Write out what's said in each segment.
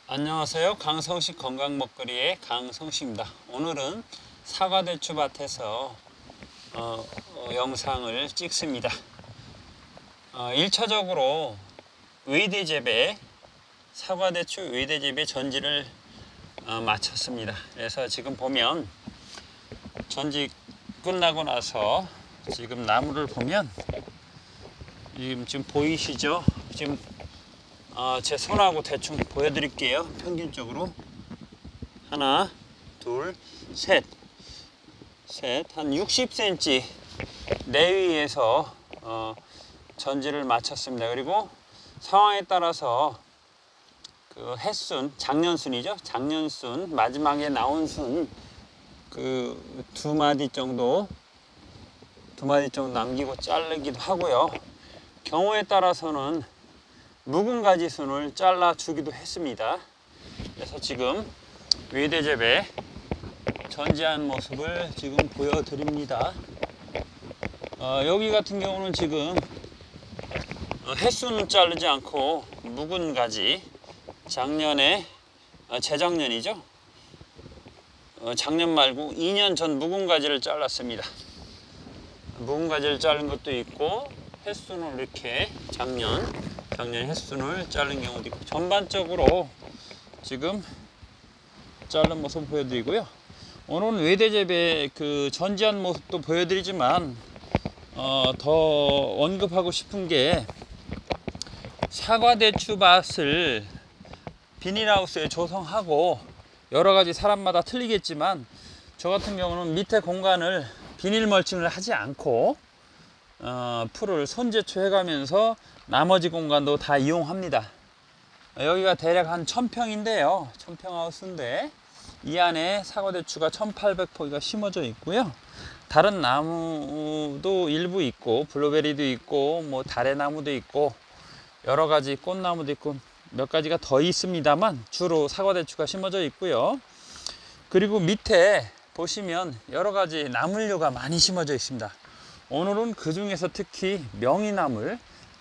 안녕하세요. 강성식 건강먹거리의 강성식입니다. 오늘은 사과대추밭에서 영상을 찍습니다. 1차적으로 외대재배, 사과대추 외대재배 전지를 마쳤습니다. 그래서 지금 보면 전지 끝나고 나서 지금 나무를 보면 지금 보이시죠? 지금 제 손하고 대충 보여드릴게요. 평균적으로 하나, 둘, 셋, 한 60cm 내위에서 전지를 마쳤습니다. 그리고 상황에 따라서 그 햇순, 작년순이죠. 작년순 마지막에 나온 순 그 두 마디 정도 남기고 자르기도 하고요. 경우에 따라서는 묵은 가지 순을 잘라 주기도 했습니다. 그래서 지금 외대재배 전지한 모습을 지금 보여드립니다. 여기 같은 경우는 지금 햇순은 자르지 않고 묵은 가지, 작년에 재작년이죠. 작년 말고 2년 전 묵은 가지를 잘랐습니다. 묵은 가지를 자른 것도 있고 햇순을 이렇게 작년 햇순을 자른 경우도 있고, 전반적으로 지금 자른 모습 보여드리고요. 오늘은 외대재배 그 전지한 모습도 보여드리지만 더 언급하고 싶은 게 사과대추밭을 비닐하우스에 조성하고, 여러가지 사람마다 틀리겠지만 저 같은 경우는 밑에 공간을 비닐 멀칭을 하지 않고 풀을 손재초 해가면서 나머지 공간도 다 이용합니다. 여기가 대략 한 1000평인데요. 1000평 하우스인데 이 안에 사과대추가 1800포기가 심어져 있고요. 다른 나무도 일부 있고, 블루베리도 있고, 뭐 다래나무도 있고, 여러 가지 꽃나무도 있고 몇 가지가 더 있습니다만 주로 사과대추가 심어져 있고요. 그리고 밑에 보시면 여러 가지 나물류가 많이 심어져 있습니다. 오늘은 그 중에서 특히 명이나물,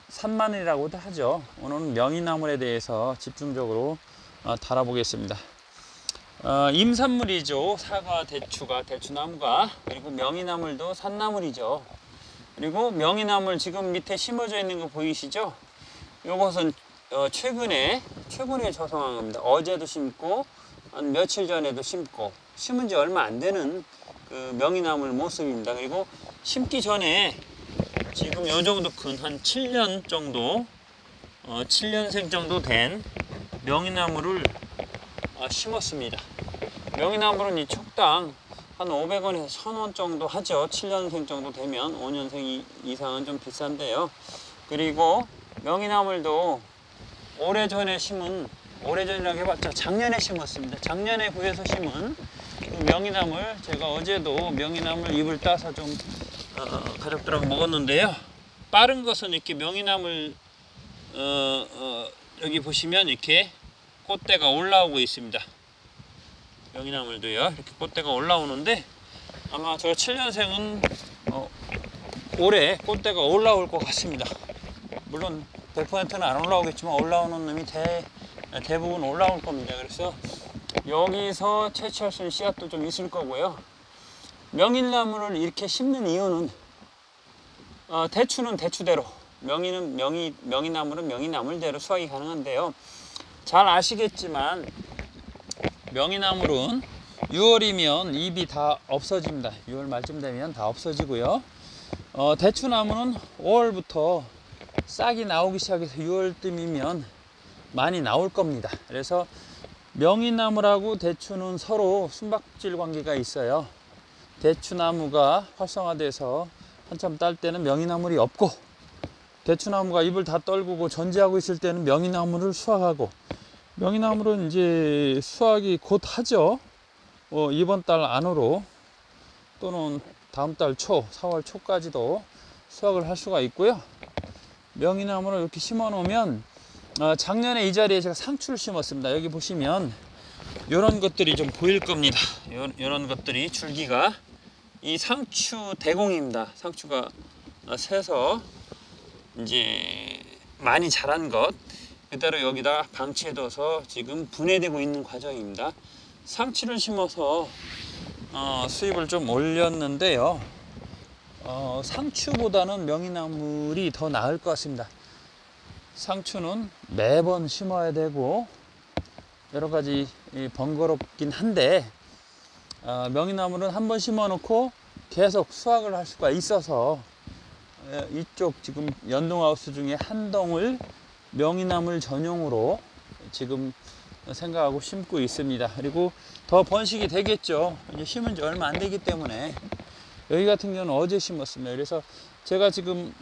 산마늘이라고도 하죠. 오늘은 명이나물에 대해서 집중적으로 다뤄보겠습니다. 임산물이죠. 사과, 대추가, 대추나무가. 그리고 명이나물도 산나물이죠. 그리고 명이나물 지금 밑에 심어져 있는 거 보이시죠? 이것은 최근에 조성한 겁니다. 어제도 심고 한 며칠 전에도 심고, 심은 지 얼마 안 되는 그 명이나물 모습입니다. 그리고 심기 전에 지금 요 정도 큰 한 7년 정도 7년생 정도 된 명이나물을 심었습니다. 명이나물은 이 촉당 한 500원에서 1000원 정도 하죠. 7년생 정도 되면. 5년생 이상은 좀 비싼데요. 그리고 명이나물도 오래전이라고 해봤자 작년에 심었습니다. 작년에 구해서 심은 그 명이나물, 제가 어제도 명이나물 잎을 따서 좀 가족들하고 먹었는데요. 빠른 것은 이렇게 명이나물 여기 보시면 이렇게 꽃대가 올라오고 있습니다. 명이나물도요. 이렇게 꽃대가 올라오는데 아마 저 7년생은 올해 꽃대가 올라올 것 같습니다. 물론 100%는 안 올라오겠지만 올라오는 놈이 대부분 올라올 겁니다. 그래서 여기서 채취할 수 있는 씨앗도 좀 있을 거고요. 명이나물을 이렇게 심는 이유는 대추는 대추대로, 명이나물은 명이나물대로 수확이 가능한데요. 잘 아시겠지만 명이나물은 6월이면 잎이 다 없어집니다. 6월 말쯤 되면 다 없어지고요. 대추나무는 5월부터 싹이 나오기 시작해서 6월쯤이면 많이 나올 겁니다. 그래서 명이나물하고 대추는 서로 숨박질 관계가 있어요. 대추나무가 활성화돼서 한참 딸 때는 명이나물이 없고, 대추나무가 잎을 다 떨구고 전지하고 있을 때는 명이나물을 수확하고, 명이나물은 이제 수확이 곧 하죠. 이번 달 안으로 또는 다음 달 초, 4월 초까지도 수확을 할 수가 있고요. 명이나물을 이렇게 심어 놓으면, 작년에 이 자리에 제가 상추를 심었습니다. 여기 보시면 이런 것들이 좀 보일 겁니다. 이런 것들이 줄기가, 이 상추 대공입니다. 상추가 새서 이제 많이 자란 것, 그대로 여기다 방치해둬서 지금 분해되고 있는 과정입니다. 상추를 심어서 수입을 좀 올렸는데요. 상추보다는 명이나물이 더 나을 것 같습니다. 상추는 매번 심어야 되고 여러 가지 번거롭긴 한데 명이나물은 한번 심어 놓고 계속 수확을 할 수가 있어서 이쪽 지금 연동하우스 중에 한 동을 명이나물 전용으로 지금 생각하고 심고 있습니다. 그리고 더 번식이 되겠죠. 이제 심은 지 얼마 안 되기 때문에. 여기 같은 경우는 어제 심었습니다. 그래서 제가 지금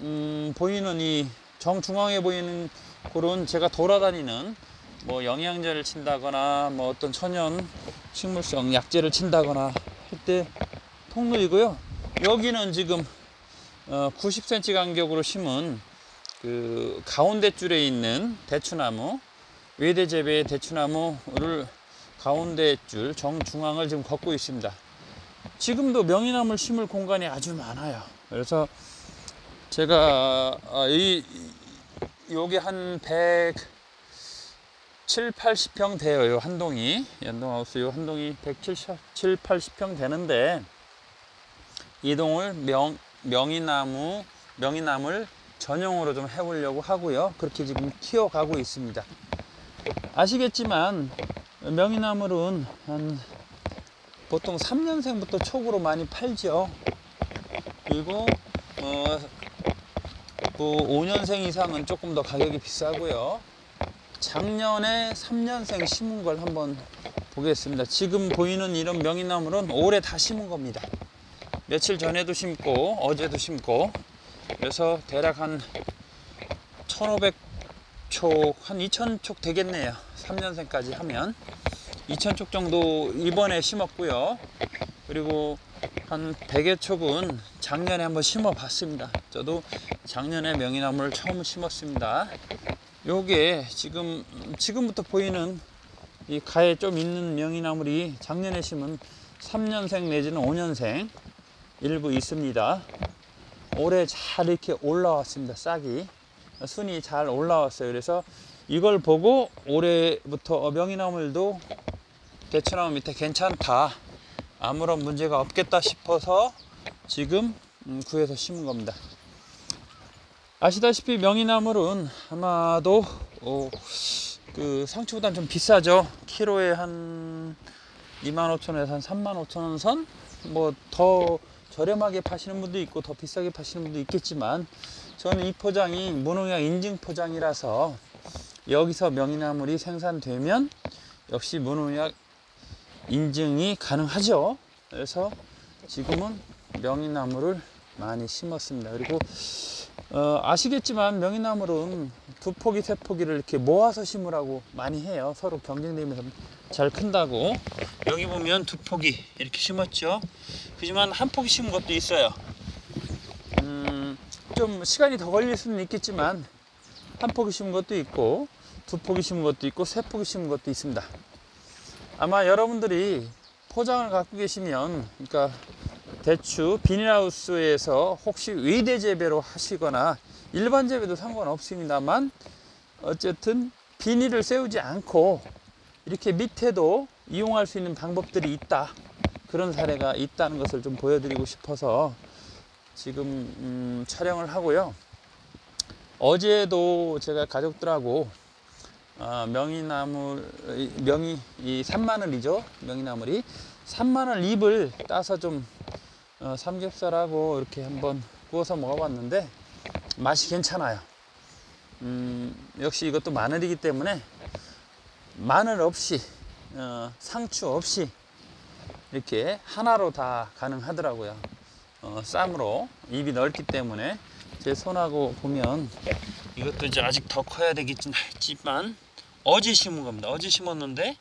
보이는 이 정중앙에 보이는 그런 제가 돌아다니는 뭐 영양제를 친다거나 뭐 어떤 천연 식물성 약제를 친다거나 할 때 통로이고요. 여기는 지금 90cm 간격으로 심은 그 가운데 줄에 있는 대추나무, 외대 재배의 대추나무를 가운데 줄 정중앙을 지금 걷고 있습니다. 지금도 명이나물 심을 공간이 아주 많아요. 그래서 제가 요게 한 170, 80평 돼요. 요 한 동이 연동하우스 요 한 동이 170, 80평 되는데 이 동을 명이나물 전용으로 좀 해보려고 하고요. 그렇게 지금 키워가고 있습니다. 아시겠지만 명이나물은 한 보통 3년생부터 촉으로 많이 팔죠. 그리고 5년생 이상은 조금 더 가격이 비싸고요. 작년에 3년생 심은 걸 한번 보겠습니다. 지금 보이는 이런 명이나물은 올해 다 심은 겁니다. 며칠 전에도 심고 어제도 심고 그래서 대략 한 1500촉 한 2000촉 되겠네요. 3년생까지 하면 2000촉 정도 이번에 심었고요. 그리고 한 100여 촉은 작년에 한번 심어 봤습니다. 저도 작년에 명이나물을 처음 심었습니다. 요게 지금부터 보이는 이 가에 좀 있는 명이나물이 작년에 심은 3년생 내지는 5년생 일부 있습니다. 올해 잘 이렇게 올라왔습니다. 싹이 순이 잘 올라왔어요. 그래서 이걸 보고 올해부터 명이나물도 대추나무 밑에 괜찮다, 아무런 문제가 없겠다 싶어서 지금 구해서 심은 겁니다. 아시다시피 명이나물은 아마도 그 상추보다는 좀 비싸죠. 키로에 한 25,000원에서 한 35,000원 선? 뭐 더 저렴하게 파시는 분도 있고 더 비싸게 파시는 분도 있겠지만 저는 이 포장이 무농약 인증 포장이라서 여기서 명이나물이 생산되면 역시 무농약 인증이 가능하죠. 그래서 지금은 명이나물을 많이 심었습니다. 그리고 아시겠지만 명이나물은 두 포기 세 포기를 이렇게 모아서 심으라고 많이 해요. 서로 경쟁되면서 잘 큰다고. 여기 보면 두 포기 이렇게 심었죠. 하지만 한 포기 심은 것도 있어요. 좀 시간이 더 걸릴 수는 있겠지만 한 포기 심은 것도 있고 두 포기 심은 것도 있고 세 포기 심은 것도 있습니다. 아마 여러분들이 포장을 갖고 계시면, 그러니까 대추 비닐하우스에서 혹시 외대 재배로 하시거나 일반 재배도 상관없습니다만 어쨌든 비닐을 세우지 않고 이렇게 밑에도 이용할 수 있는 방법들이 있다, 그런 사례가 있다는 것을 좀 보여드리고 싶어서 지금 촬영을 하고요. 어제도 제가 가족들하고 이 산마늘이죠. 명이나물이 산마늘 잎을 따서 좀 삼겹살하고 이렇게 한번 구워서 먹어봤는데 맛이 괜찮아요. 역시 이것도 마늘이기 때문에 마늘 없이 상추 없이 이렇게 하나로 다 가능하더라고요. 쌈으로 입이 넓기 때문에 제 손하고 보면 이것도 이제 아직 더 커야 되겠지만 어제 심은 겁니다. 어제 심었는데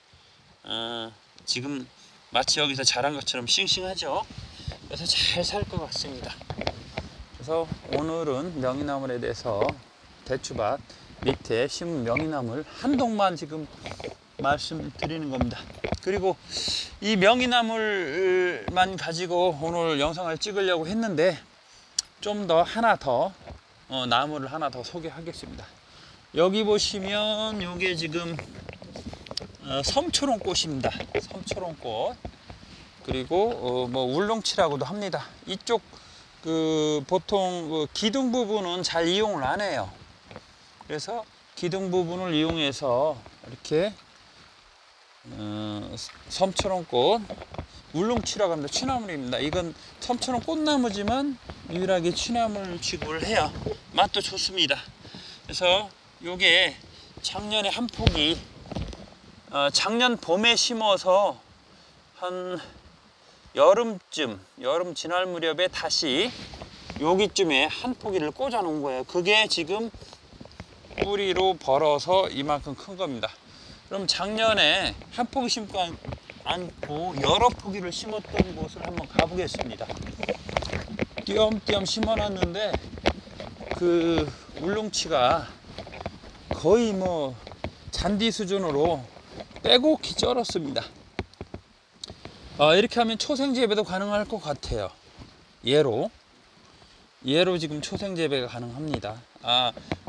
지금 마치 여기서 자란 것처럼 싱싱하죠. 그래서 잘 살 것 같습니다. 그래서 오늘은 명이나물에 대해서 대추밭 밑에 심은 명이나물 한 동만 지금 말씀드리는 겁니다. 그리고 이 명이나물만 가지고 오늘 영상을 찍으려고 했는데 좀 더 나무를 하나 더 소개하겠습니다. 여기 보시면 요게 지금 섬초롱꽃입니다. 섬초롱꽃. 그리고 뭐 울렁치라고도 합니다. 이쪽 보통 기둥 부분은 잘 이용을 안 해요. 그래서 기둥 부분을 이용해서 이렇게 섬초롱꽃, 울렁치라고 합니다. 취나물입니다. 이건 섬초롱 꽃나무지만 유일하게 취나물 취급을 해요. 맛도 좋습니다. 그래서 요게 작년에 한 폭이 작년 봄에 심어서 한 여름 지날 무렵에 다시 여기쯤에 한 포기를 꽂아 놓은 거예요. 그게 지금 뿌리로 벌어서 이만큼 큰 겁니다. 그럼 작년에 한 포기 심고 않고 여러 포기를 심었던 곳을 한번 가보겠습니다. 띄엄띄엄 심어놨는데 그 울렁치가 거의 뭐 잔디 수준으로 빼곡히 쩔었습니다. 이렇게 하면 초생 재배도 가능할 것 같아요. 얘로 지금 초생 재배가 가능합니다.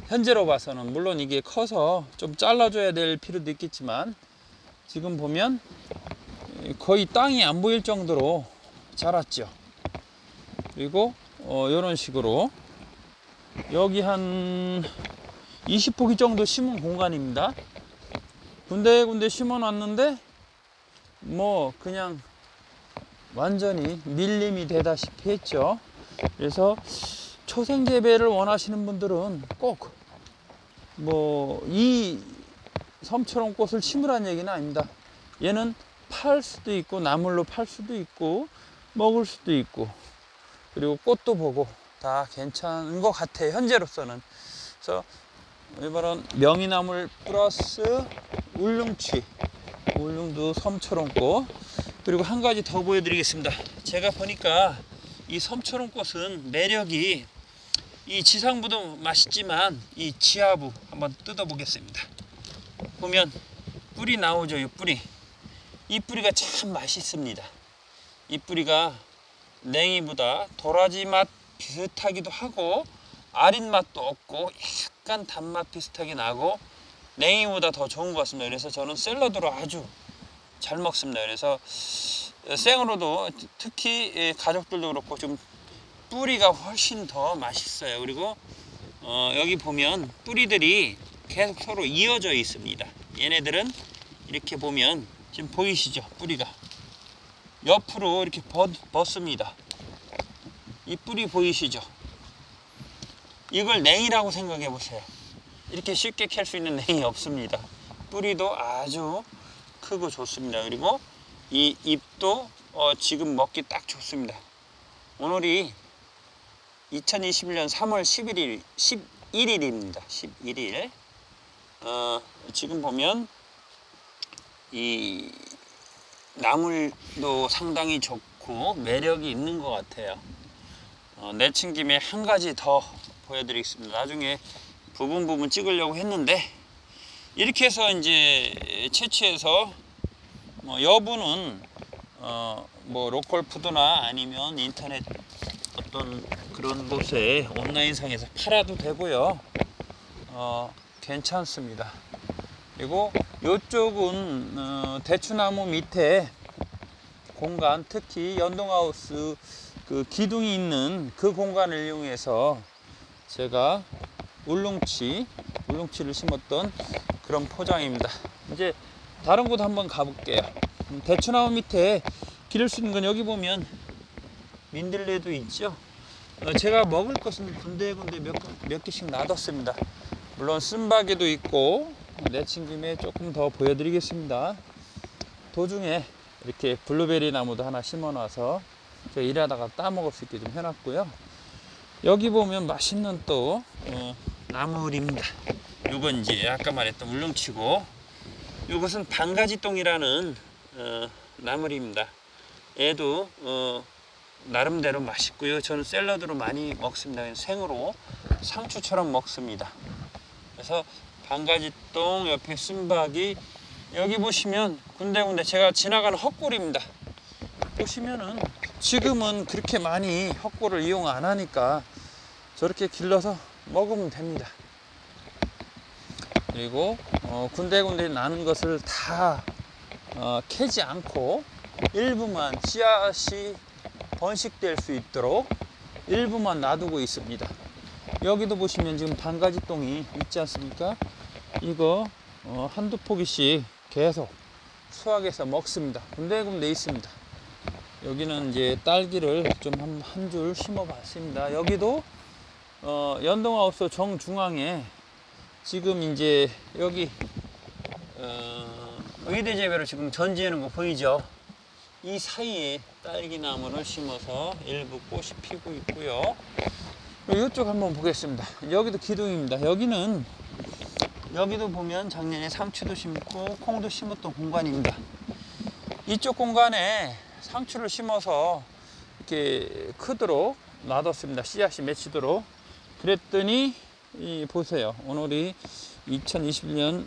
현재로 봐서는 물론 이게 커서 좀 잘라줘야 될 필요도 있겠지만 지금 보면 거의 땅이 안 보일 정도로 자랐죠. 그리고 이런 식으로 여기 한 20포기 정도 심은 공간입니다. 군데군데 심어 놨는데 뭐 그냥 완전히 밀림이 되다시피 했죠. 그래서 초생 재배를 원하시는 분들은 꼭 뭐 이 섬초롱꽃을 심으라는 얘기는 아닙니다. 얘는 팔 수도 있고 나물로 팔 수도 있고 먹을 수도 있고 그리고 꽃도 보고 다 괜찮은 것 같아요. 현재로서는. 그래서 이번은 명이나물 플러스 울릉도 섬초롱꽃. 그리고 한 가지 더 보여드리겠습니다. 제가 보니까 이 섬초롱꽃은 매력이 이 지상부도 맛있지만 이 지하부 한번 뜯어보겠습니다. 보면 뿌리 나오죠. 이 뿌리가 참 맛있습니다. 이 뿌리가 냉이보다 도라지 맛 비슷하기도 하고 아린 맛도 없고 약간 단맛 비슷하게 나고 냉이보다 더 좋은 것 같습니다. 그래서 저는 샐러드로 아주 잘 먹습니다. 그래서 생으로도 특히 가족들도 그렇고 좀 뿌리가 훨씬 더 맛있어요. 그리고 여기 보면 뿌리들이 계속 서로 이어져 있습니다. 얘네들은 이렇게 보면 지금 보이시죠? 뿌리가 옆으로 이렇게 벗습니다. 이 뿌리 보이시죠? 이걸 냉이라고 생각해 보세요. 이렇게 쉽게 캘 수 있는 냉이 없습니다. 뿌리도 아주 크고 좋습니다. 그리고 이 잎도 지금 먹기 딱 좋습니다. 오늘이 2021년 3월 11일입니다. 11일. 지금 보면 이 나물도 상당히 좋고 매력이 있는 것 같아요. 내친 김에 한 가지 더 보여드리겠습니다. 나중에 부분 찍으려고 했는데 이렇게 해서 이제 채취해서 여부는 뭐 로컬 푸드나 아니면 인터넷 어떤 그런 곳에 온라인상에서 팔아도 되고요. 괜찮습니다. 그리고 이쪽은 대추나무 밑에 공간, 특히 연동하우스 그 기둥이 있는 그 공간을 이용해서 제가 울릉치를 심었던 그런 포장입니다. 이제 다른 곳 한번 가볼게요. 대추나무 밑에 기를 수 있는 건 여기 보면 민들레도 있죠. 제가 먹을 것은 군데군데 몇 개씩 놔뒀습니다. 물론 쓴바개도 있고 내친 김에 조금 더 보여드리겠습니다. 도중에 이렇게 블루베리 나무도 하나 심어놔서 제가 일하다가 따먹을 수 있게 좀 해놨고요. 여기 보면 맛있는 또 나물입니다. 요건 이제 아까 말했던 울릉치고, 요것은 반가지똥이라는 나물입니다. 얘도 나름대로 맛있고요. 저는 샐러드로 많이 먹습니다. 생으로 상추처럼 먹습니다. 그래서 반가지똥 옆에 쓴박이, 여기 보시면 군데군데 제가 지나가는 헛골입니다. 보시면은 지금은 그렇게 많이 헛골을 이용 안 하니까 저렇게 길러서 먹으면 됩니다. 그리고 군데군데 나는 것을 다 캐지 않고 일부만 씨앗이 번식될 수 있도록 일부만 놔두고 있습니다. 여기도 보시면 지금 반가지똥이 있지 않습니까? 이거 한두 포기씩 계속 수확해서 먹습니다. 군데군데 있습니다. 여기는 이제 딸기를 좀 한 줄 심어 봤습니다. 여기도 연동하우스 정중앙에 지금 이제 여기 의대 재배로 지금 전지하는 거 보이죠? 이 사이에 딸기 나무를 심어서 일부 꽃이 피고 있고요. 이쪽 한번 보겠습니다. 여기도 기둥입니다. 여기도 보면 작년에 상추도 심고 콩도 심었던 공간입니다. 이쪽 공간에 상추를 심어서 이렇게 크도록 놔뒀습니다. 씨앗이 맺히도록. 그랬더니 보세요. 오늘이 2021년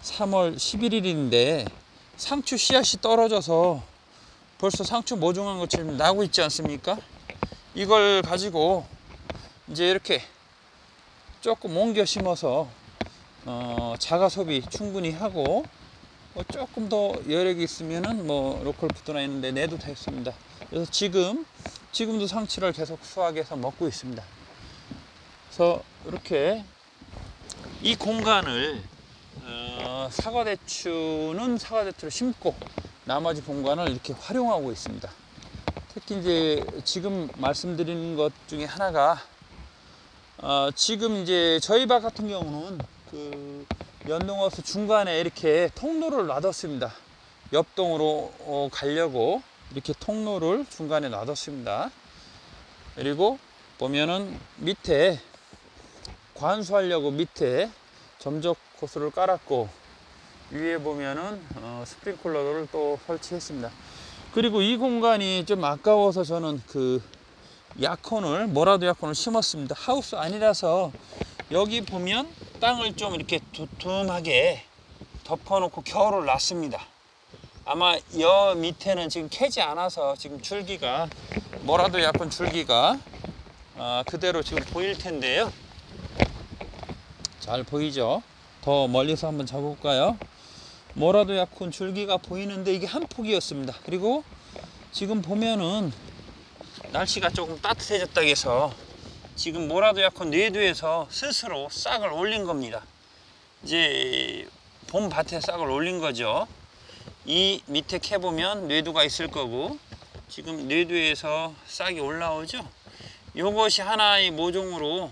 3월 11일인데 상추 씨앗이 떨어져서 벌써 상추 모종한 것처럼 나고 있지 않습니까? 이걸 가지고 이제 이렇게 조금 옮겨 심어서 자가 소비 충분히 하고 조금 더 여력이 있으면은 로컬푸드나 있는데 내도 되겠습니다. 그래서 지금도 상추를 계속 수확해서 먹고 있습니다. 그래서 이렇게 이 공간을 사과대추는 사과대추를 심고 나머지 공간을 이렇게 활용하고 있습니다. 특히 이제 지금 말씀드리는 것 중에 하나가 지금 이제 저희 밭 같은 경우는 그 연동하우스 중간에 이렇게 통로를 놔뒀습니다. 옆동으로 가려고 이렇게 통로를 중간에 놔뒀습니다. 그리고 보면은 밑에 관수하려고 밑에 점적 호스를 깔았고 위에 보면은 스프링클러를 또 설치했습니다. 그리고 이 공간이 좀 아까워서 저는 그 약혼을 모라도 약혼을 심었습니다. 하우스 아니라서 여기 보면 땅을 좀 이렇게 두툼하게 덮어놓고 겨울을 놨습니다. 아마 여 밑에는 지금 캐지 않아서 지금 줄기가 모라도 약혼 줄기가 그대로 지금 보일 텐데요. 잘 보이죠? 더 멀리서 한번 잡아볼까요? 모라도 약혼 줄기가 보이는데 이게 한 폭이었습니다. 그리고 지금 보면은 날씨가 조금 따뜻해졌다고 해서 지금 모라도 약혼 뇌두에서 스스로 싹을 올린 겁니다. 이제 봄 밭에 싹을 올린 거죠. 이 밑에 캐보면 뇌두가 있을 거고 지금 뇌두에서 싹이 올라오죠. 요것이 하나의 모종으로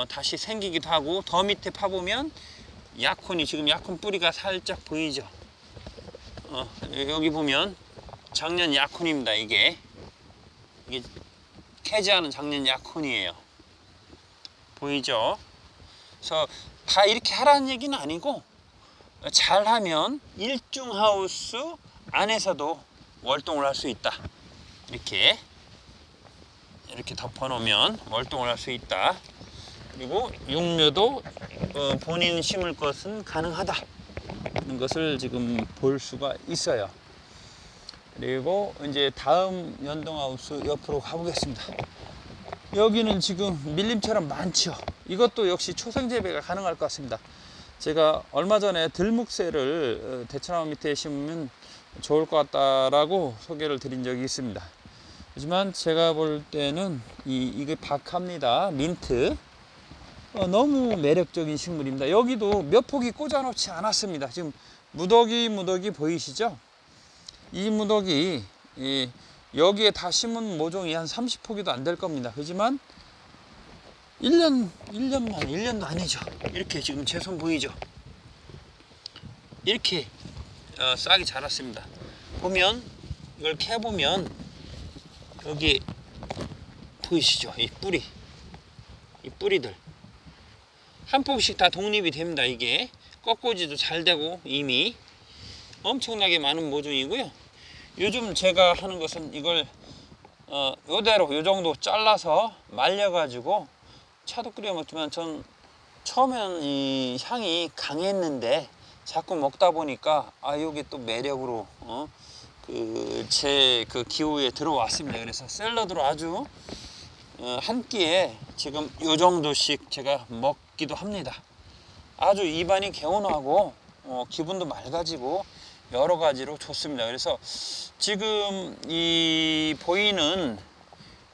다시 생기기도 하고 더 밑에 파보면 약혼이 지금 약혼 뿌리가 살짝 보이죠. 여기 보면 작년 약혼입니다. 이게 캐지하는 작년 약혼이에요. 보이죠? 그래서 다 이렇게 하라는 얘기는 아니고 잘하면 일중하우스 안에서도 월동을 할 수 있다. 이렇게 덮어놓으면 월동을 할 수 있다. 그리고 육묘도 본인 심을 것은 가능하다. 이런 것을 지금 볼 수가 있어요. 그리고 이제 다음 연동하우스 옆으로 가보겠습니다. 여기는 지금 밀림처럼 많죠. 이것도 역시 초생재배가 가능할 것 같습니다. 제가 얼마 전에 들묵새를 대추나무 밑에 심으면 좋을 것 같다라고 소개를 드린 적이 있습니다. 하지만 제가 볼 때는 이게 박합니다. 민트. 너무 매력적인 식물입니다. 여기도 몇 폭이 꽂아놓지 않았습니다. 지금 무더기 보이시죠? 이 무더기 여기에 다 심은 모종이 한 30폭이도 안 될 겁니다. 하지만 1년도 아니죠. 이렇게 지금 제 손 보이죠? 이렇게 싹이 자랐습니다. 보면 이걸 캐보면 여기 보이시죠? 이 뿌리들 한 폭씩 다 독립이 됩니다. 이게 꺾어지도 잘 되고 이미 엄청나게 많은 모종이고요. 요즘 제가 하는 것은 이걸 요대로 요 정도 잘라서 말려 가지고 차도 끓여 먹지만 전 처음에는 이 향이 강했는데 자꾸 먹다 보니까 요게 또 매력으로 제 기호에 들어왔습니다. 그래서 샐러드로 아주 한 끼에 지금 요 정도씩 제가 먹기도 합니다. 아주 입안이 개운하고 기분도 맑아지고 여러 가지로 좋습니다. 그래서 지금 이 보이는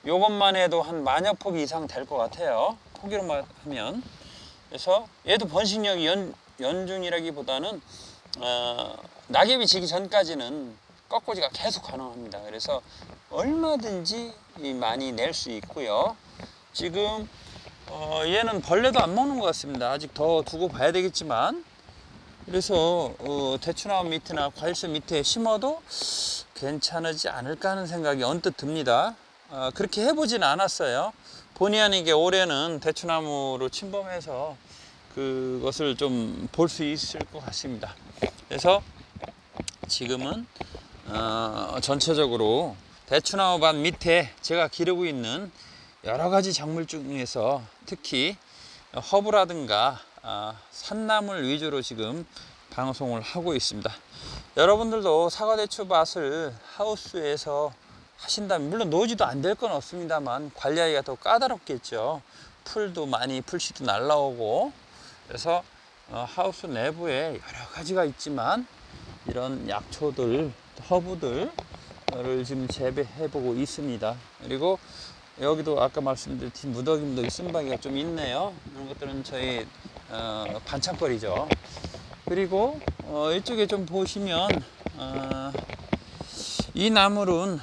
요것만 해도 한 10,000여 포기 이상 될 것 같아요. 포기로만 하면. 그래서 얘도 번식력이 연중이라기보다는 낙엽이 지기 전까지는 꺾고지가 계속 가능합니다. 그래서 얼마든지 많이 낼 수 있고요. 지금 얘는 벌레도 안 먹는 것 같습니다. 아직 더 두고 봐야 되겠지만, 그래서 대추나무 밑이나 과일숲 밑에 심어도 괜찮지 않을까 하는 생각이 언뜻 듭니다. 그렇게 해보진 않았어요. 본의 아니게 올해는 대추나무로 침범해서 그것을 좀 볼 수 있을 것 같습니다. 그래서 지금은 전체적으로 대추나무밭 밑에 제가 기르고 있는 여러 가지 작물 중에서 특히 허브라든가 산나물 위주로 지금 방송을 하고 있습니다. 여러분들도 사과대추밭을 하우스에서 하신다면, 물론 노지도 안 될 건 없습니다만 관리하기가 더 까다롭겠죠. 풀도 많이 풀씨도 날라오고. 그래서 하우스 내부에 여러 가지가 있지만 이런 약초들, 허브들을 지금 재배해 보고 있습니다. 그리고 여기도 아까 말씀드린 무더기 쓴바귀가 좀 있네요. 이런 것들은 저희 반찬거리죠. 그리고 이쪽에 좀 보시면 이 나물은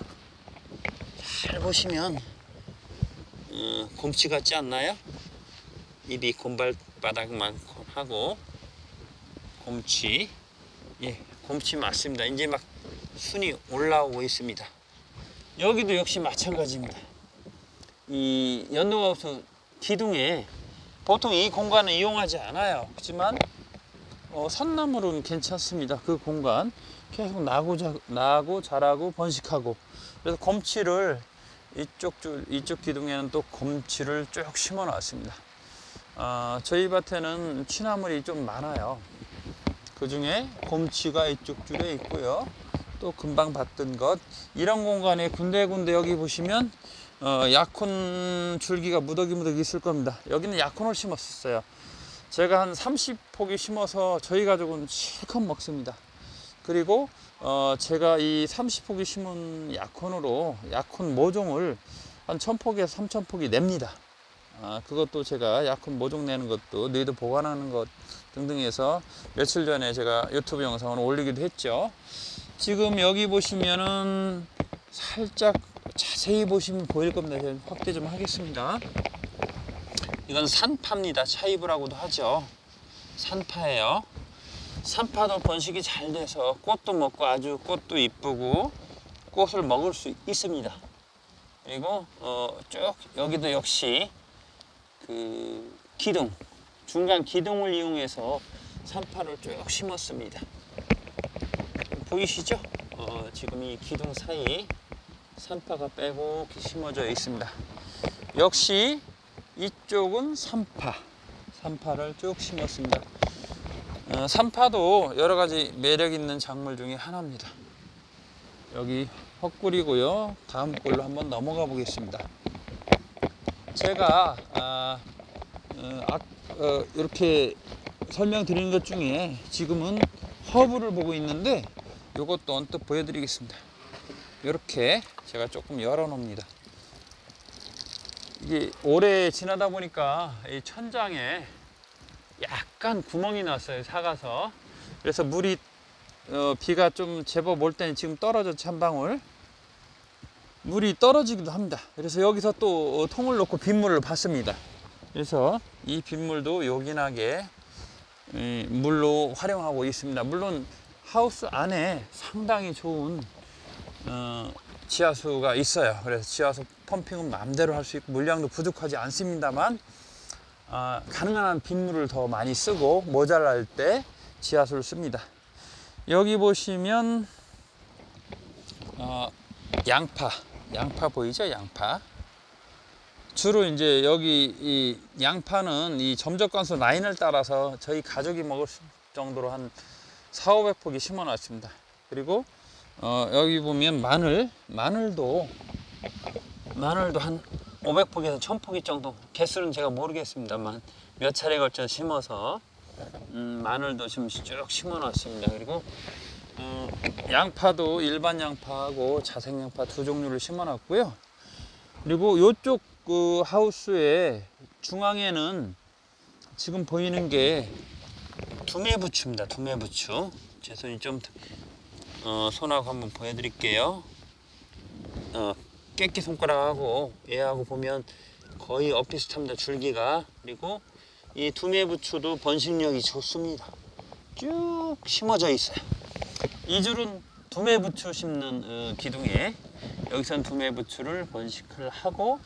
잘 보시면 곰치 같지 않나요? 입이 곰발바닥만 하고 곰치. 예, 곰치 맞습니다. 이제 막 순이 올라오고 있습니다. 여기도 역시 마찬가지입니다. 이 연동하우스 기둥에 보통 이 공간을 이용하지 않아요. 그렇지만 산나물은 괜찮습니다. 그 공간 계속 나고 자라고 번식하고. 그래서 곰치를 이쪽 기둥에는 또 곰치를 쭉 심어 놨습니다. 저희 밭에는 취나물이 좀 많아요. 그 중에 곰치가 이쪽 줄에 있고요. 또 금방 봤던 것, 이런 공간에 군데군데 여기 보시면 약혼 줄기가 무더기 있을 겁니다. 여기는 약혼을 심었었어요. 제가 한 30포기 심어서 저희 가족은 실컷 먹습니다. 그리고 제가 이 30포기 심은 약혼으로 약혼 모종을 한 1000포기에서 3000포기 냅니다. 그것도 제가 약혼 모종 내는 것도, 너희도 보관하는 것 등등 해서 며칠 전에 제가 유튜브 영상을 올리기도 했죠. 지금 여기 보시면은 살짝 자세히 보시면 보일 겁니다. 제가 확대 좀 하겠습니다. 이건 산파입니다. 차이브라고도 하죠. 산파예요. 산파도 번식이 잘 돼서 꽃도 먹고 아주 꽃도 이쁘고 꽃을 먹을 수 있습니다. 그리고 쭉 여기도 역시 그 기둥, 중간 기둥을 이용해서 산파를 쭉 심었습니다. 보이시죠? 지금 이 기둥 사이 산파가 빼곡히 심어져 있습니다. 역시 이쪽은 산파를 쭉 심었습니다. 산파도 여러 가지 매력 있는 작물 중에 하나입니다. 여기 헛꿀이고요. 다음 꿀로 한번 넘어가 보겠습니다. 제가 이렇게 설명드리는 것 중에 지금은 허브를 보고 있는데, 이것도 언뜻 보여드리겠습니다. 이렇게 제가 조금 열어 놓습니다. 이게 오래 지나다 보니까 이 천장에 약간 구멍이 났어요, 작아서. 그래서 물이 비가 좀 제법 올 때는 지금 떨어졌죠, 한 방울. 물이 떨어지기도 합니다. 그래서 여기서 또 통을 놓고 빗물을 받습니다. 그래서 이 빗물도 요긴하게 물로 활용하고 있습니다. 물론 하우스 안에 상당히 좋은 지하수가 있어요. 그래서 지하수 펌핑은 마음대로 할 수 있고 물량도 부족하지 않습니다만, 가능한 한 빗물을 더 많이 쓰고 모자랄 때 지하수를 씁니다. 여기 보시면 양파 보이죠? 양파. 주로 이제 여기 이 양파는 이 점적관수 라인을 따라서 저희 가족이 먹을 정도로 한 400~500포기 심어 놨습니다. 그리고 여기 보면 마늘도 한 500포기에서 1000포기 정도, 개수는 제가 모르겠습니다만 몇 차례 걸쳐 심어서 마늘도 지금 쭉 심어놨습니다. 그리고 양파도 일반 양파하고 자색 양파 두 종류를 심어놨고요. 그리고 이쪽 그 하우스의 중앙에는 지금 보이는 게 두메부추입니다. 두메부추. 제 손이 좀 손하고 한번 보여드릴게요. 깨끼 손가락하고 얘하고 보면 거의 엇비슷합니다. 줄기가. 그리고 이 두메부추도 번식력이 좋습니다. 쭉 심어져 있어요. 이 줄은 두메부추 심는 기둥에 여기선 두메부추를 번식을 하고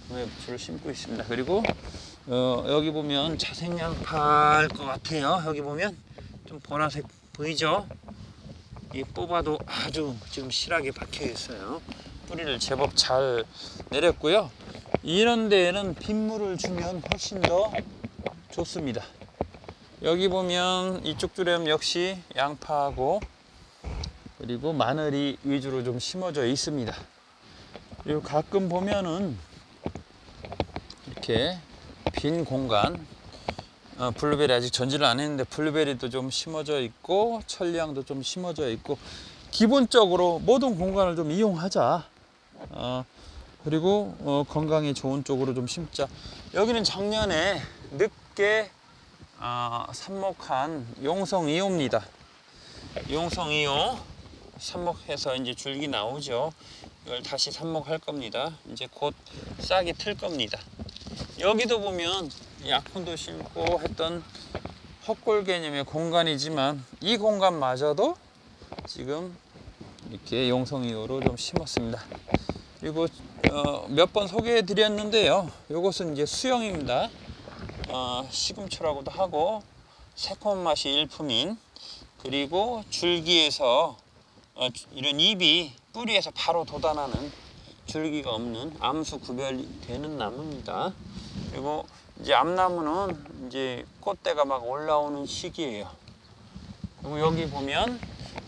두메부추를 심고 있습니다. 그리고 여기 보면 자색양파일 것 같아요. 여기 보면 좀 보라색 보이죠? 이 뽑아도 아주 지금 실하게 박혀 있어요. 뿌리를 제법 잘 내렸고요. 이런 데에는 빗물을 주면 훨씬 더 좋습니다. 여기 보면 이쪽 줄에 역시 양파하고 그리고 마늘이 위주로 좀 심어져 있습니다. 그리고 가끔 보면은 이렇게 빈 공간, 블루베리 아직 전지를 안 했는데 블루베리도 좀 심어져 있고 천리향도 좀 심어져 있고 기본적으로 모든 공간을 좀 이용하자. 그리고 건강에 좋은 쪽으로 좀 심자. 여기는 작년에 늦게 삽목한 용성 2호입니다. 용성 2호 삽목해서 이제 줄기 나오죠. 이걸 다시 삽목할 겁니다. 이제 곧 싹이 틀 겁니다. 여기도 보면 약분도 심고 했던 헛골 개념의 공간이지만 이 공간마저도 지금 이렇게 용성 2호로 좀 심었습니다. 그리고 몇 번 소개해 드렸는데요. 이것은 이제 수영입니다. 시금초라고도 하고 새콤한 맛이 일품인, 그리고 줄기에서 이런 잎이 뿌리에서 바로 돋아나는, 줄기가 없는 암수 구별되는 나무입니다. 그리고 이제 암나무는 이제 꽃대가 막 올라오는 시기예요. 그리고 여기 보면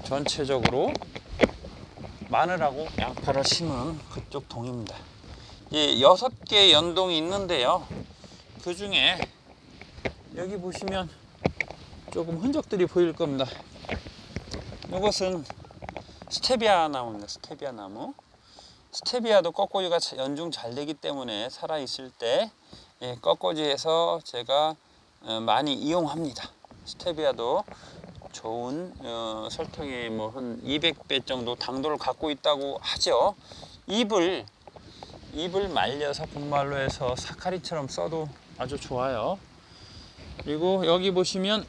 전체적으로 마늘하고 양파를 심은 그쪽 동입니다. 이제 6개 연동이 있는데요. 그 중에 여기 보시면 조금 흔적들이 보일 겁니다. 이것은 스테비아 나무입니다. 스테비아 나무. 스테비아도 꺾꽂이가 연중 잘 되기 때문에 살아있을 때 꺾꽂이에서 제가 많이 이용합니다. 스테비아도 좋은 설탕의 뭐 한 200배 정도 당도를 갖고 있다고 하죠. 잎을 말려서 분말로 해서 사카리처럼 써도 아주 좋아요. 그리고 여기 보시면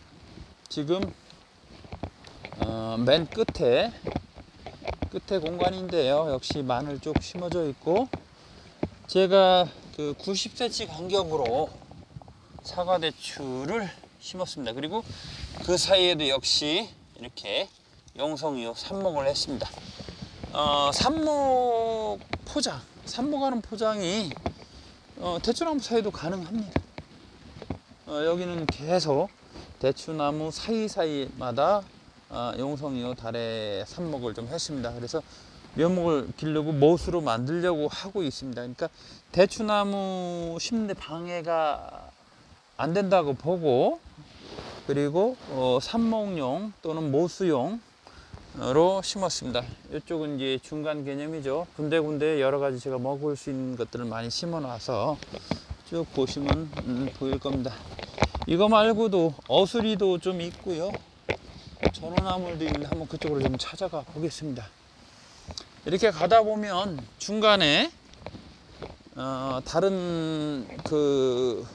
지금 맨 끝에 공간인데요. 역시 마늘 쪽 심어져 있고, 제가 그 90cm 간격으로 사과대추를 심었습니다. 그리고 그 사이에도 역시 이렇게 용성이요 삽목을 했습니다. 삽목하는 포장이 대추나무 사이도 가능합니다. 여기는 계속 대추나무 사이사이마다 용성이요 달에 삽목을 좀 했습니다. 그래서 묘목을 기르고 못으로 만들려고 하고 있습니다. 그러니까 대추나무 심는데 방해가 안 된다고 보고, 그리고 삽목용 또는 모수용으로 심었습니다. 이쪽은 이제 중간 개념이죠. 군데군데 여러 가지 제가 먹을 수 있는 것들을 많이 심어 놔서 쭉 보시면 보일 겁니다. 이거 말고도 어수리도 좀 있고요. 전어나물도 있는데 한번 그쪽으로 좀 찾아가 보겠습니다. 이렇게 가다 보면 중간에 다른 그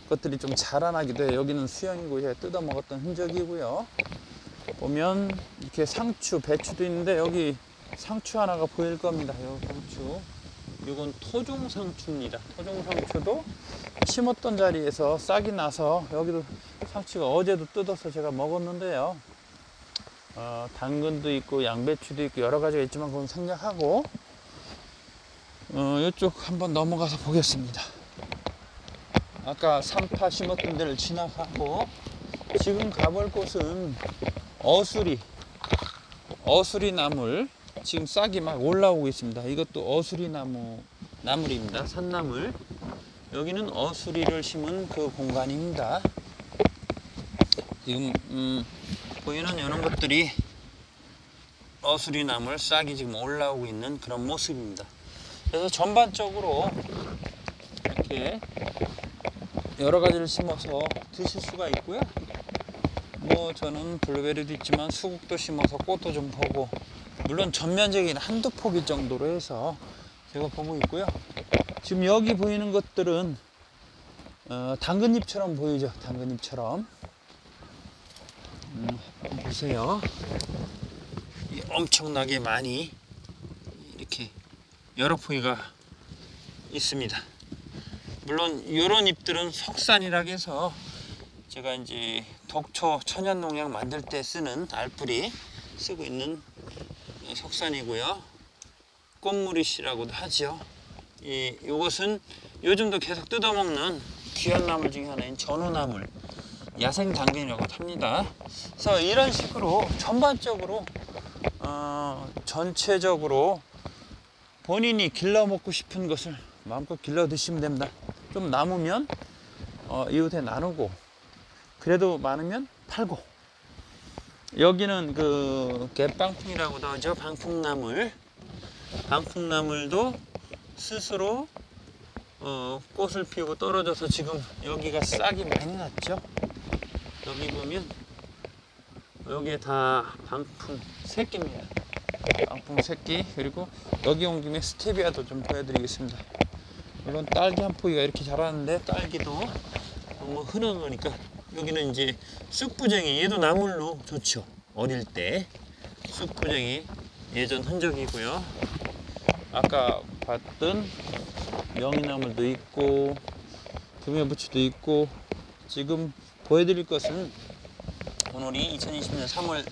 것들이 좀 자라나기도 해요. 여기는 수영이고 제가 뜯어 먹었던 흔적이고요. 보면 이렇게 상추, 배추도 있는데 여기 상추 하나가 보일 겁니다. 요 상추. 이건 토종 상추입니다. 토종 상추도 심었던 자리에서 싹이 나서 여기도 상추가 어제도 뜯어서 제가 먹었는데요. 당근도 있고 양배추도 있고 여러 가지가 있지만 그건 생략하고 이쪽 한번 넘어가서 보겠습니다. 아까 삼파 심었던 데를 지나가고 지금 가볼 곳은 어수리 나물, 지금 싹이 막 올라오고 있습니다. 이것도 어수리 나물입니다. 산나물. 여기는 어수리를 심은 그 공간입니다. 지금 보이는 이런 것들이 어수리나물 싹이 지금 올라오고 있는 그런 모습입니다. 그래서 전반적으로 이렇게 여러 가지를 심어서 드실 수가 있고요. 뭐 저는 블루베리도 있지만 수국도 심어서 꽃도 좀 보고, 물론 전면적인 한두 포기 정도로 해서 제가 보고 있고요. 지금 여기 보이는 것들은 당근잎처럼 보이죠. 당근잎처럼. 보세요. 엄청나게 많이 이렇게 여러 포기가 있습니다. 물론 이런 잎들은 석산이라고 해서 제가 이제 독초 천연농약 만들 때 쓰는 알뿌리 쓰고 있는 석산이고요. 꽃무리씨라고도 하죠. 이것은 요즘도 계속 뜯어먹는 귀한 나물 중에 하나인 전우나물, 야생 당근이라고 합니다. 그래서 이런 식으로 전반적으로 전체적으로 본인이 길러 먹고 싶은 것을 마음껏 길러 드시면 됩니다. 좀 남으면 이웃에 나누고, 그래도 많으면 팔고. 여기는 그 갯방풍이라고도 하죠. 방풍나물. 방풍나물도 스스로 꽃을 피우고 떨어져서 지금 여기가 싹이 많이 났죠. 여기 보면 여기에 다 방풍 새끼입니다. 방풍 새끼. 그리고 여기 온 김에 스테비아도 좀 보여드리겠습니다. 물론 딸기 한 포기가 이렇게 자라는데 딸기도 너무 흔한 거니까. 여기는 이제 쑥부쟁이, 얘도 나물로 좋죠. 어릴 때 쑥부쟁이 예전 흔적이고요. 아까 봤던 명이나물도 있고 금연부추도 있고, 지금 보여드릴 것은 오늘이 2020년 3월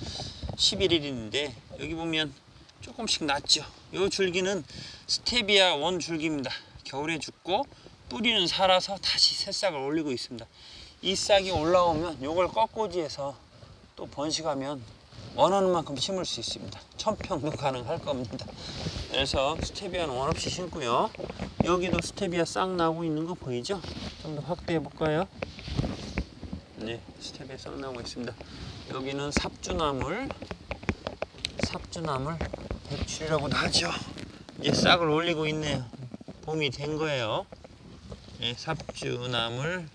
11일인데 여기 보면 조금씩 났죠. 이 줄기는 스테비아 원 줄기입니다. 겨울에 죽고 뿌리는 살아서 다시 새싹을 올리고 있습니다. 이 싹이 올라오면 이걸 꺾꽂이해서 또 번식하면 원하는 만큼 심을 수 있습니다. 1000평도 가능할 겁니다. 그래서 스테비아는 원 없이 심고요. 여기도 스테비아 싹 나오고 있는 거 보이죠? 좀 더 확대해 볼까요? 네, 스테비아 싹 나오고 있습니다. 여기는 삽주나물, 백출이라고도 하죠. 이제 싹을 올리고 있네요. 봄이 된 거예요. 네, 삽주나물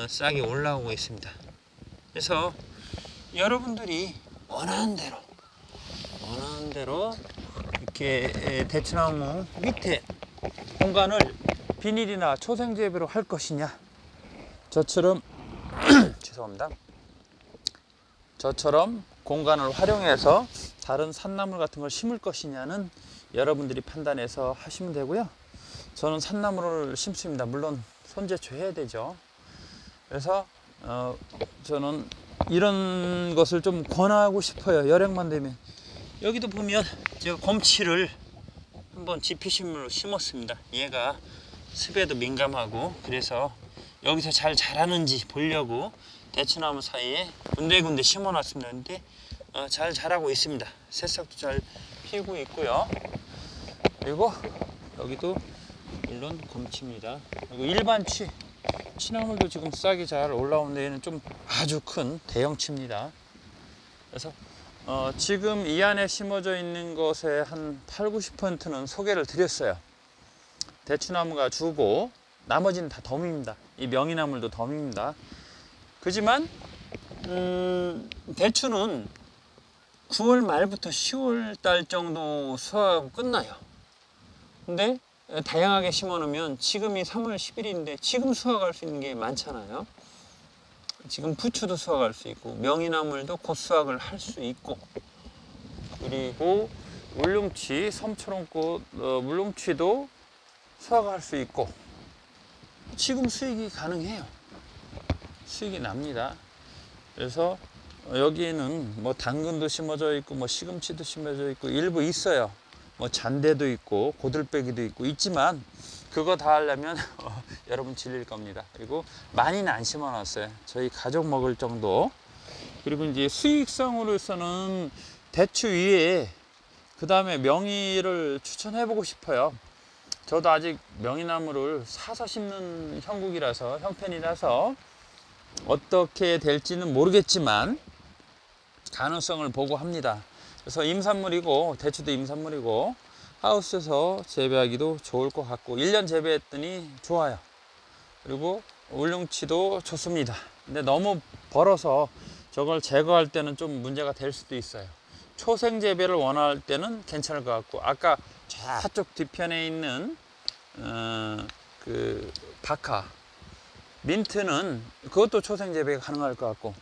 싹이 올라오고 있습니다. 그래서 여러분들이 원하는 대로 이렇게 대추나무 밑에 공간을 비닐이나 초생재배로 할 것이냐, 저처럼 죄송합니다. 저처럼 공간을 활용해서 다른 산나물 같은 걸 심을 것이냐는 여러분들이 판단해서 하시면 되고요. 저는 산나물을 심습니다. 물론 손재초 해야 되죠. 그래서 저는 이런 것을 좀 권하고 싶어요. 여력만 되면. 여기도 보면 제가 곰치를 한번 지피식물로 심었습니다. 얘가 습에도 민감하고, 그래서 여기서 잘 자라는지 보려고 대추나무 사이에 군데군데 심어놨습니다. 근데 잘 자라고 있습니다. 새싹도 잘 피우고 있고요. 그리고 여기도 물론 곰치입니다. 그리고 일반 취나물도 지금 싹이 잘 올라오는데 얘는 좀 아주 큰 대형치입니다. 그래서 지금 이 안에 심어져 있는 것의 한 80~90%는 소개를 드렸어요. 대추나무가 주고 나머지는 다 덤입니다. 이 명이나물도 덤입니다. 그지만 대추는 9월 말부터 10월 달 정도 수확하고 끝나요. 근데 다양하게 심어 놓으면, 지금이 3월 10일인데 지금 수확할 수 있는 게 많잖아요. 지금 부추도 수확할 수 있고, 명이나물도 곧 수확을 할 수 있고, 그리고 물룡치, 섬초롱꽃 물룡치도 수확할 수 있고, 지금 수익이 가능해요. 수익이 납니다. 그래서 여기에는 뭐 당근도 심어져 있고, 뭐 시금치도 심어져 있고, 일부 있어요. 뭐 잔대도 있고 고들빼기도 있고 있지만, 그거 다 하려면 여러분 질릴 겁니다. 그리고 많이는 안 심어 놨어요. 저희 가족 먹을 정도. 그리고 이제 수익성으로서는 대추 위에 그 다음에 명이를 추천해 보고 싶어요. 저도 아직 명이나무를 사서 심는 형국이라서, 형편이라서 어떻게 될지는 모르겠지만 가능성을 보고 합니다. 그래서 임산물이고 대추도 임산물이고 하우스에서 재배하기도 좋을 것 같고 1년 재배했더니 좋아요. 그리고 울릉치도 좋습니다. 근데 너무 벌어서 저걸 제거할 때는 좀 문제가 될 수도 있어요. 초생 재배를 원할 때는 괜찮을 것 같고 아까 저쪽 뒤편에 있는 그 바카 민트는 그것도 초생 재배가 가능할 것 같고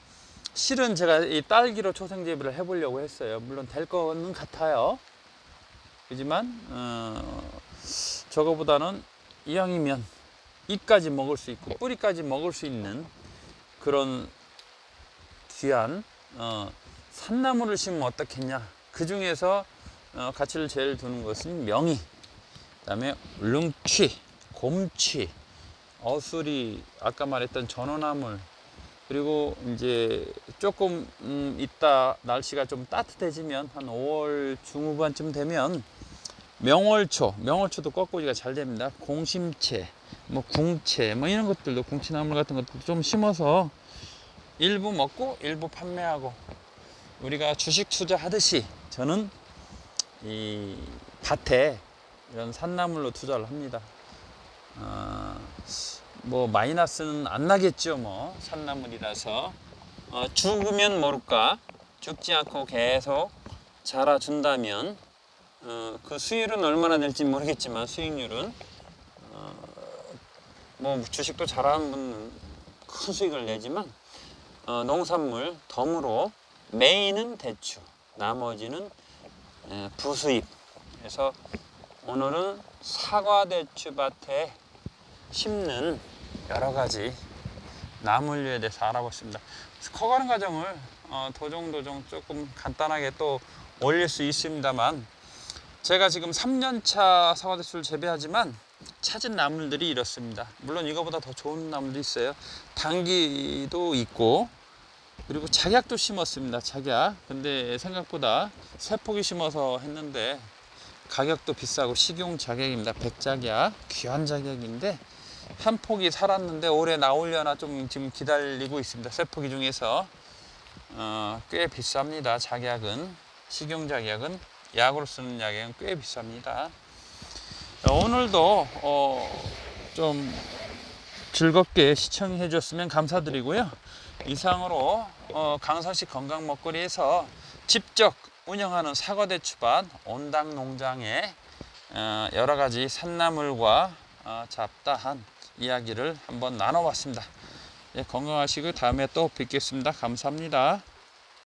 실은 제가 이 딸기로 초생 재배를 해보려고 했어요. 물론 될 거는 같아요. 하지만 저거보다는 이왕이면 잎까지 먹을 수 있고 뿌리까지 먹을 수 있는 그런 귀한 산나물을 심으면 어떻겠냐. 그 중에서 가치를 제일 두는 것은 명이, 그 다음에 울릉치, 곰치, 어수리, 아까 말했던 전어나물, 그리고 이제 조금 있다 날씨가 좀 따뜻해지면 한 5월 중후반쯤 되면 명월초도 꺾고지가 잘 됩니다. 공심채, 뭐 궁채, 뭐 이런 것들도 궁치나물 같은 것도 좀 심어서 일부 먹고 일부 판매하고 우리가 주식 투자하듯이 저는 이 밭에 이런 산나물로 투자를 합니다. 뭐 마이너스는 안 나겠죠. 뭐 산나물이라서 죽으면 모를까 죽지 않고 계속 자라준다면 그 수율은 얼마나 될지 모르겠지만 수익률은 뭐 주식도 잘하는 분은 큰 수익을 내지만 농산물 덤으로 메인은 대추, 나머지는 부수입. 그래서 오늘은 사과대추밭에 심는 여러 가지 나물류에 대해서 알아봤습니다. 커가는 과정을 도종 조금 간단하게 또 올릴 수 있습니다만 제가 지금 3년차 사과대추를 재배하지만 찾은 나물들이 이렇습니다. 물론 이거보다 더 좋은 나물도 있어요. 당귀도 있고 그리고 작약도 심었습니다. 작약. 근데 생각보다 세 포기 심어서 했는데 가격도 비싸고 식용 작약입니다. 백작약, 귀한 작약인데 한 포기 살았는데 올해 나오려나 좀 지금 기다리고 있습니다. 세 포기 중에서 꽤 비쌉니다. 작약은, 식용 작약은, 약으로 쓰는 약약은 꽤 비쌉니다. 오늘도 좀 즐겁게 시청해 주셨으면 감사드리고요. 이상으로 강서시 건강먹거리에서 직접 운영하는 사과대추밭 온당농장의 여러 가지 산나물과 잡다한 이야기를 한번 나눠봤습니다. 예, 건강하시고 다음에 또 뵙겠습니다. 감사합니다.